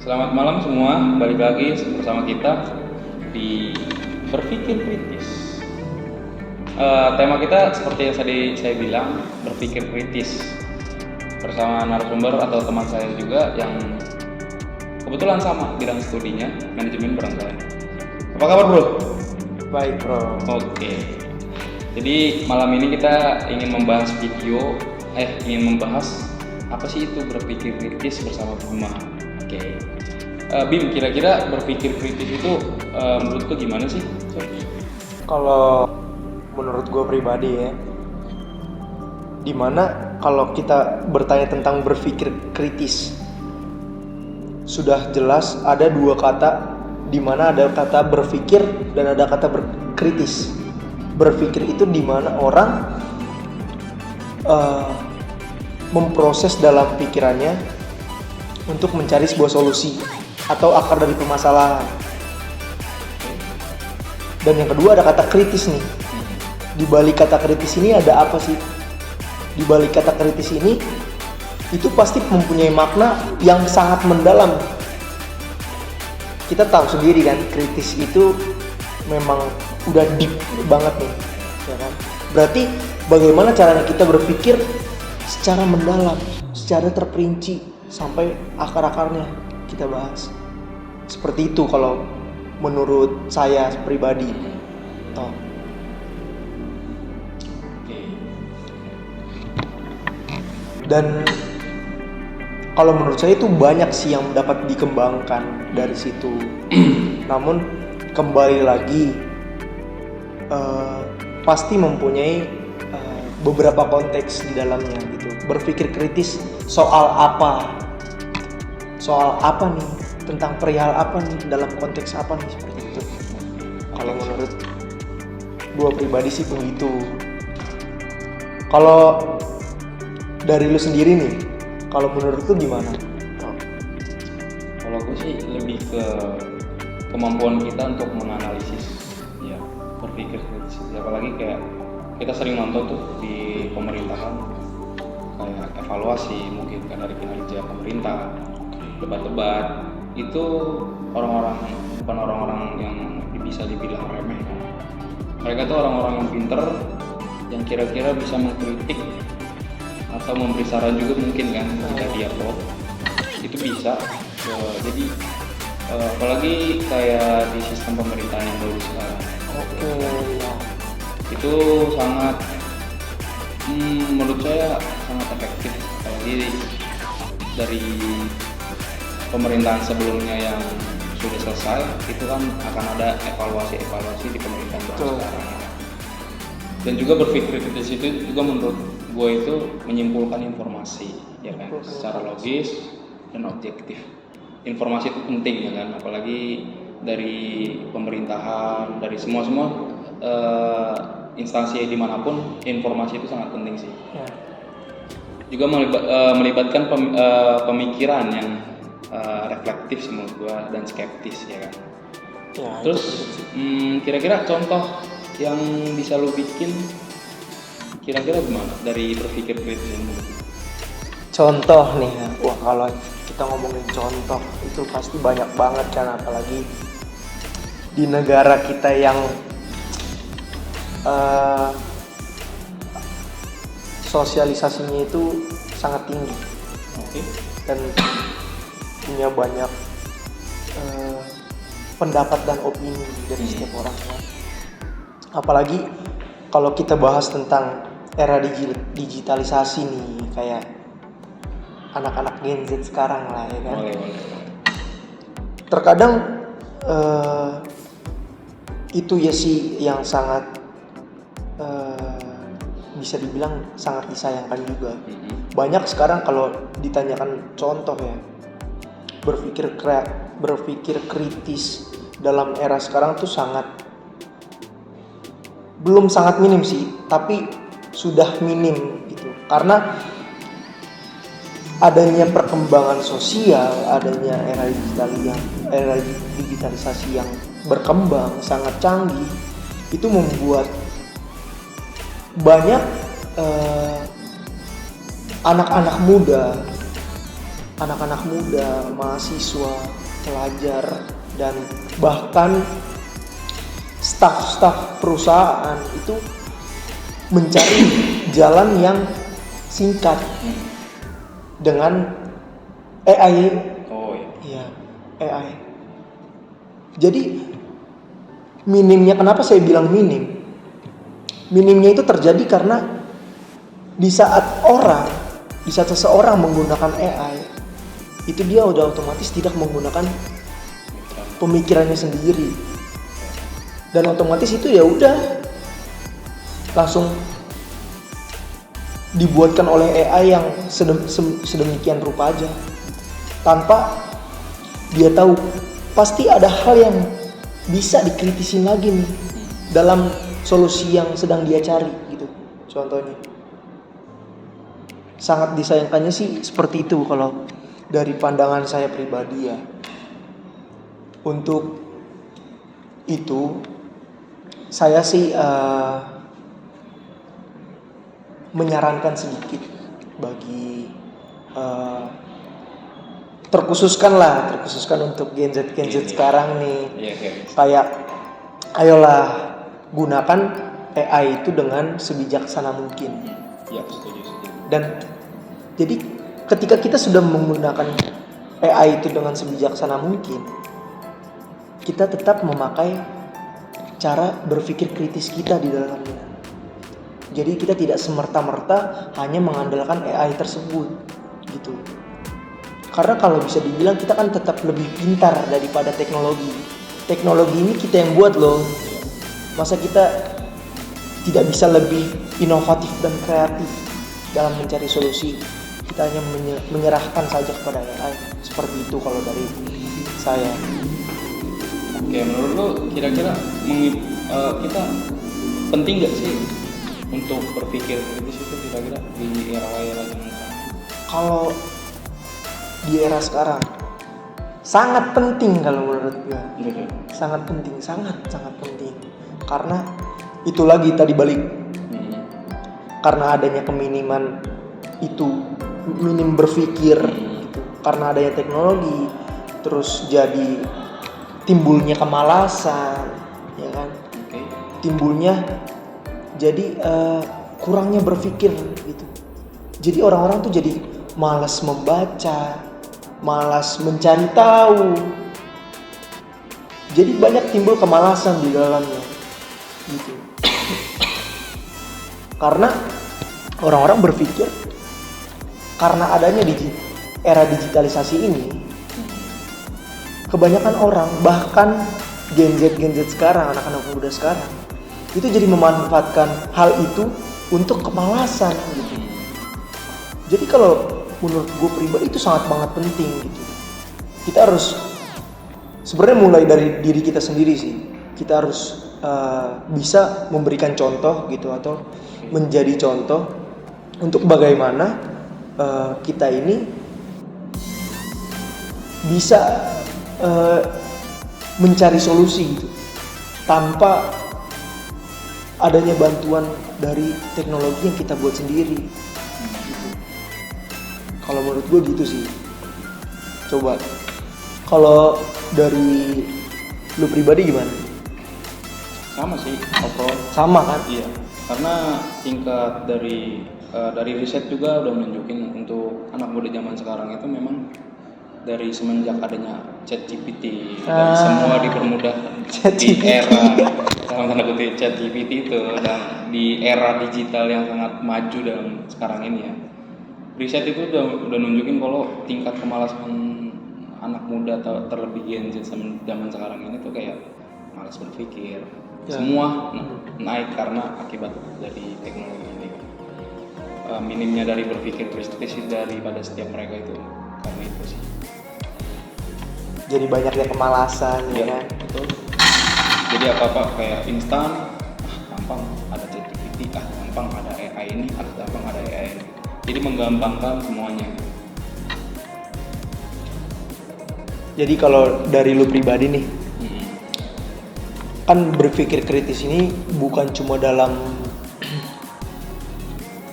Selamat malam semua, balik lagi bersama kita di Berpikir Kritis. Tema kita seperti yang tadi saya bilang, berpikir kritis bersama narasumber atau teman saya juga yang kebetulan sama bidang studinya, manajemen barangkali. Apa kabar bro? Baik bro. Oke. Jadi malam ini kita ingin membahas apa sih itu berpikir kritis bersama Bima. Oke. Bim, kira-kira berpikir kritis itu menurut lu gimana sih? Kalau menurut gue pribadi ya, dimana kalau kita bertanya tentang berpikir kritis, sudah jelas ada dua kata, dimana ada kata berpikir dan ada kata berkritis. Berpikir itu dimana orang memproses dalam pikirannya untuk mencari sebuah solusi atau akar dari permasalahan. Dan yang kedua ada kata kritis nih. Di balik kata kritis ini ada apa sih? Di balik kata kritis ini itu pasti mempunyai makna yang sangat mendalam. Kita tahu sendiri kan, kritis itu memang udah deep banget nih, ya kan? Berarti bagaimana caranya kita berpikir secara mendalam, secara terperinci sampai akar-akarnya kita bahas. Seperti itu kalau menurut saya pribadi. Toh. Dan kalau menurut saya itu banyak sih yang dapat dikembangkan dari situ. Namun kembali lagi pasti mempunyai beberapa konteks di dalamnya gitu. Berpikir kritis soal apa? Soal apa nih? Tentang perihal apa nih? Dalam konteks apa nih? Seperti itu. Kalau menurut gua pribadi sih begitu. Kalau dari lu sendiri nih, kalau menurut lu gimana? Kalau aku sih lebih ke kemampuan kita untuk menganalisis, ya, berpikir kritis. Apalagi kayak kita sering nonton tuh di pemerintahan, kayak evaluasi mungkin kan dari kinerja pemerintah, debat-debat. Itu bukan orang-orang yang bisa dibilang remeh kan. Mereka tuh orang-orang yang pinter, yang kira-kira bisa mengkritik atau memberi saran juga mungkin kan ketika dialog itu bisa. Jadi apalagi kayak di sistem pemerintahan yang baru sekarang. Itu sangat menurut saya sangat efektif, apalagi dari pemerintahan sebelumnya yang sudah selesai, itu kan akan ada evaluasi di pemerintahan baru sekarang. Dan juga berpikir kritis itu juga menurut gue itu menyimpulkan informasi, ya kan, secara logis dan objektif. Informasi itu penting, ya kan, apalagi dari pemerintahan, dari semua instansi dimanapun, informasi itu sangat penting sih. Juga melibatkan pemikiran yang reflektif sih menurut gue, dan skeptis, ya kan. Terus kira-kira contoh yang bisa lo bikin kira-kira gimana dari berpikir kritis ini? Contoh nih, wah kalau kita ngomongin contoh itu pasti banyak banget kan, apalagi di negara kita yang sosialisasinya itu sangat tinggi. Dan punya banyak pendapat dan opini dari setiap orang. Apalagi kalau kita bahas tentang era digitalisasi nih, kayak anak-anak Gen Z sekarang lah, ya kan. Terkadang itu ya sih yang sangat bisa dibilang sangat disayangkan juga. Banyak sekarang kalau ditanyakan contoh ya, berpikir kritis dalam era sekarang tuh belum sangat minim sih, tapi sudah minim gitu. Karena adanya perkembangan sosial, adanya era digitalisasi yang berkembang sangat canggih, itu membuat banyak anak-anak muda anak-anak muda, mahasiswa, pelajar, dan bahkan staf-staf perusahaan itu mencari jalan yang singkat dengan AI. Oh iya. Iya, AI. Jadi minimnya, kenapa saya bilang minim? Minimnya itu terjadi karena di saat seseorang menggunakan AI, itu dia udah otomatis tidak menggunakan pemikirannya sendiri. Dan otomatis itu ya udah langsung dibuatkan oleh AI yang sedemikian rupa aja, tanpa dia tahu pasti ada hal yang bisa dikritisin lagi nih dalam solusi yang sedang dia cari gitu. Contohnya sangat disayangkannya sih seperti itu kalau dari pandangan saya pribadi ya. Untuk itu saya sih menyarankan sedikit bagi terkhususkan untuk Gen Z sekarang nih. Kayak ayolah gunakan AI itu dengan sebijaksana mungkin. Iya, setuju. Dan jadi ketika kita sudah menggunakan AI itu dengan sebijaksana mungkin, kita tetap memakai cara berpikir kritis kita di dalamnya. Jadi kita tidak semerta-merta hanya mengandalkan AI tersebut gitu. Karena kalau bisa dibilang kita kan tetap lebih pintar daripada teknologi. Teknologi ini kita yang buat loh. Masa kita tidak bisa lebih inovatif dan kreatif dalam mencari solusi? Kita hanya menyerahkan saja kepada AI. Seperti itu kalau dari saya. Oke, menurut lo kira-kira kita penting nggak sih untuk berpikir kritis itu kira-kira di era zaman sekarang? Kalau di era sekarang sangat penting kalau menurut gue. Sangat penting. Karena itu lagi tadi balik. Karena adanya keminiman itu, minim berpikir gitu. Karena adanya teknologi, terus jadi timbulnya kemalasan, ya kan? Timbulnya jadi kurangnya berpikir gitu. Jadi orang-orang tuh jadi malas membaca, malas mencari tahu. Jadi banyak timbul kemalasan di dalamnya gitu. Karena orang-orang berpikir karena adanya era digitalisasi ini, kebanyakan orang, bahkan Gen Z sekarang, anak-anak muda sekarang, itu jadi memanfaatkan hal itu untuk kemalasan gitu. Jadi kalau menurut gue pribadi itu sangat banget penting gitu. Kita harus sebenarnya mulai dari diri kita sendiri sih. Kita harus bisa memberikan contoh gitu, atau menjadi contoh untuk bagaimana kita ini bisa mencari solusi gitu, tanpa adanya bantuan dari teknologi yang kita buat sendiri gitu. Kalau menurut gue gitu sih. Coba kalau dari lu pribadi gimana? Sama sih, overall. Sama kan? Iya, karena tingkat dari riset juga udah menunjukin untuk anak muda zaman sekarang itu memang dari semenjak adanya ChatGPT, dan semua dipermudah di era dalam tanda kutip ChatGPT itu, dan di era digital yang sangat maju dalam sekarang ini ya. Riset itu udah nunjukin kalau tingkat kemalasan anak muda terlebih Gen Z zaman sekarang ini tuh kayak malas berpikir. Semua naik karena akibat dari teknologi ini. Minimnya dari berpikir kritis daripada setiap mereka itu karena itu sih. Jadi banyaknya kemalasan ya kan? Betul. Jadi apa-apa kayak instan, gampang ada ChatGPT, gampang ada AI ini, gampang ada AI ini. Jadi menggampangkan semuanya. Jadi kalau dari lu pribadi nih, kan berpikir kritis ini bukan cuma dalam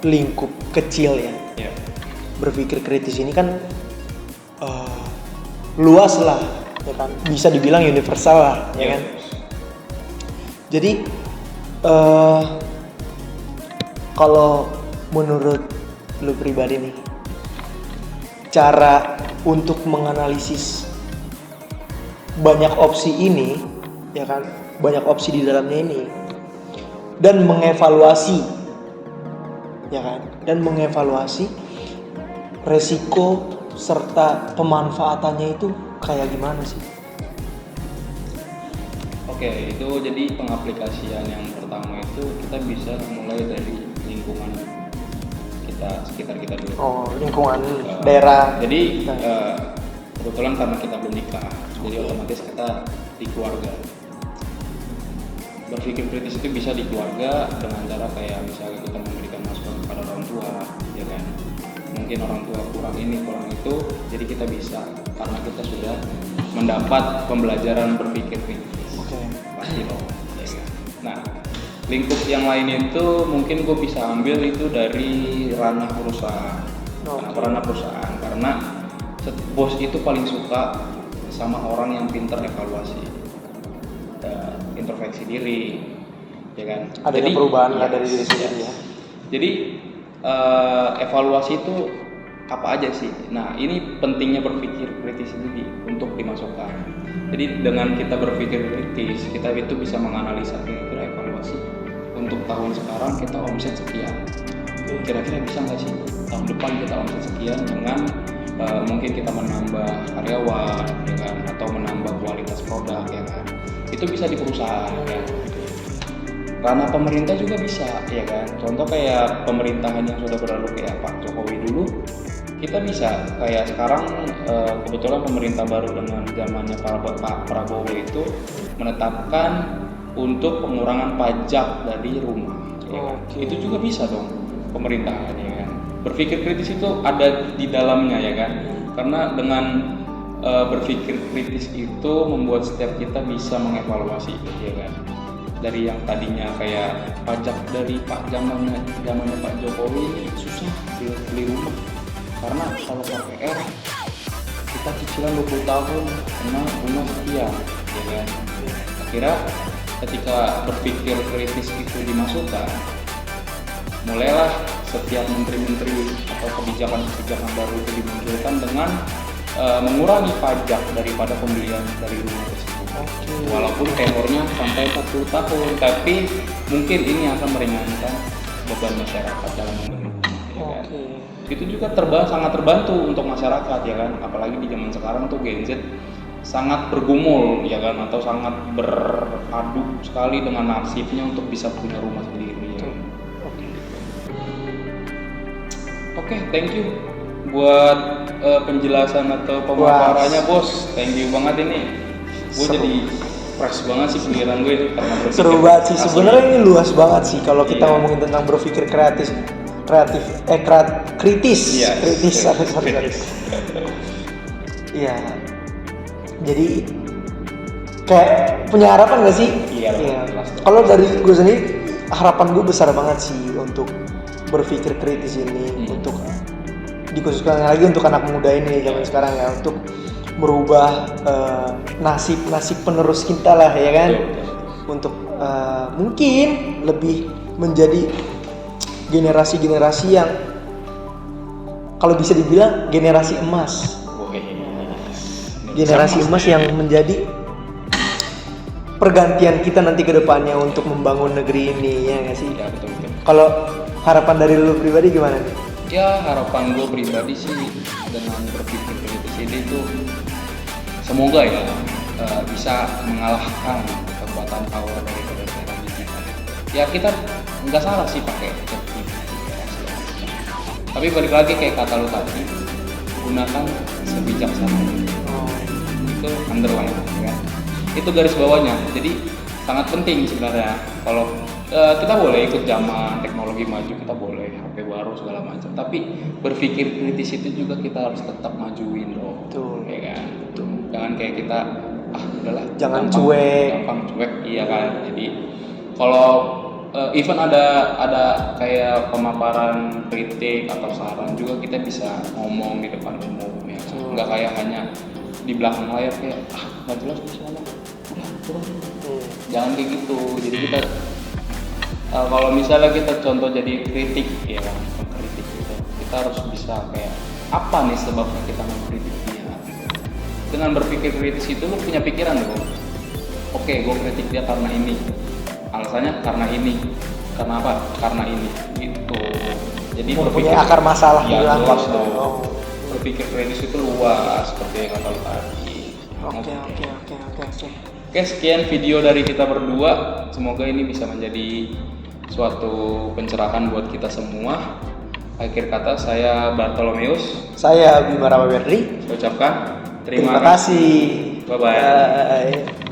lingkup kecil ya. Yeah. Berpikir kritis ini kan luas lah, ya kan? Bisa dibilang universal lah, ya kan? Jadi kalau menurut lu pribadi nih, cara untuk menganalisis banyak opsi ini, ya kan? Banyak opsi di dalamnya ini, dan mengevaluasi, ya kan? Dan mengevaluasi resiko serta pemanfaatannya itu kayak gimana sih? Oke, itu jadi pengaplikasian yang pertama itu kita bisa mulai dari lingkungan kita, sekitar kita dulu. Oh, lingkungan daerah. Jadi kebetulan karena kita belum nikah, jadi otomatis kita di keluarga. Berpikir kritis itu bisa di keluarga dengan cara kayak misalnya kita memberikan masukan kepada orang tua, ya kan? Mungkin orang tua kurang ini, kurang itu, jadi kita bisa karena kita sudah mendapat pembelajaran berpikir kritis. Pasti dong. Ya kan? Nah, lingkup yang lain itu mungkin gue bisa ambil itu dari ranah perusahaan. Ranah perusahaan karena bos itu paling suka sama orang yang pintar evaluasi, introspeksi diri, ya kan? Adanya perubahan lah dari diri sendiri ya. Jadi evaluasi itu apa aja sih? Nah, ini pentingnya berpikir kritis ini untuk dimasukkan. Jadi dengan kita berpikir kritis, kita itu bisa menganalisa kira-kira evaluasi untuk tahun sekarang kita omset sekian. Kira-kira bisa nggak sih tahun depan kita omset sekian dengan mungkin kita menambah karyawan, ya kan? Atau menambah kualitas produk, ya kan? Itu bisa di perusahaan, ya. Karena pemerintah juga bisa, ya kan? Contoh kayak pemerintahan yang sudah berlalu kayak Pak Jokowi dulu, kita bisa kayak sekarang kebetulan pemerintah baru dengan zamannya Pak Prabowo itu menetapkan untuk pengurangan pajak dari rumah, ya kan? Itu juga bisa dong pemerintahan, ya kan? Berpikir kritis itu ada di dalamnya, ya kan? Karena dengan berpikir kritis itu membuat setiap kita bisa mengevaluasi, ya kan? Dari yang tadinya kayak pajak dari zamannya Pak Jokowi ini susah beli rumah. Karena kalau KPR kita cicilan 20 tahun kena bunga sekian, ya kan? Akhirnya ketika berpikir kritis itu dimasukkan, mulailah setiap menteri-menteri atau kebijakan-kebijakan baru itu dimunculkan dengan mengurangi pajak daripada pembelian dari rumah tersebut. Walaupun tenornya sampai 40 tahun, tapi mungkin ini akan meringankan beban masyarakat dalam membeli. Ya kan? Itu juga sangat terbantu untuk masyarakat, ya kan? Apalagi di zaman sekarang tuh Gen Z sangat bergumul, ya kan? Atau sangat beradu sekali dengan nasibnya untuk bisa punya rumah sendiri. Ya. Oke, thank you buat penjelasan atau pemaparannya, Bos. Thank you banget ini. Gue jadi fresh banget sih pikiran gue itu karena berpikir. Seru banget sih. Sebenarnya ini luas banget sih kalau kita ngomongin tentang berpikir kritis. Iya. Jadi kayak punya harapan gak sih? Iya. Kalau dari gue sendiri harapan gue besar banget sih untuk berpikir kritis ini, untuk dikhususkan lagi untuk anak muda ini zaman sekarang ya, untuk merubah nasib penerus kita lah, ya kan? Untuk mungkin lebih menjadi generasi-generasi yang kalau bisa dibilang generasi emas. Generasi emas yang menjadi pergantian kita nanti ke depannya untuk membangun negeri ini, ya nggak sih? Ya, betul. Kalau harapan dari lu pribadi gimana nih? Ya, harapan gue pribadi sih dengan berpikir kritis ini tuh semoga ya bisa mengalahkan kekuatan power daripada teknologi kita. Ya, kita nggak salah sih pakai tapi balik lagi kayak kata lu tadi, gunakan sebijaksana. Itu underline, ya. Itu garis bawahnya. Jadi sangat penting sebenarnya. Kalau kita boleh ikut zaman teknologi maju, kita boleh HP baru segala macam. Tapi berpikir kritis itu juga kita harus tetap majuin loh. Betul. Ya kan? Betul. Jangan kayak kita udahlah. Jangan cuek. Gampang cuek, iya kan. Jadi kalau even ada kayak pemaparan kritik atau saran juga kita bisa ngomong di depan umum ya kan? Nggak kayak hanya di belakang layar kayak nggak jelas bisa ngomong udah turun. Jangan kayak gitu. Jadi kita kalau misalnya kita contoh jadi kritik ya kan, kritik gitu, kita harus bisa kayak apa nih sebabnya kita mengkritik dia. Dengan berpikir kritis itu lu punya pikiran dong. Oke, gue kritik dia karena ini. Alasannya karena ini. Karena apa? Karena ini. Gitu. Jadi mempunyai akar masalah ya, di luas belakang. dong. Berpikir kritis itu luas seperti yang kata lu tadi. Oke. Oke, sekian video dari kita berdua. Semoga ini bisa menjadi suatu pencerahan buat kita semua. Akhir kata, saya Bartolomeus. Saya Bima Rama Berri. Saya ucapkan Terima kasih. Bye-bye. Bye.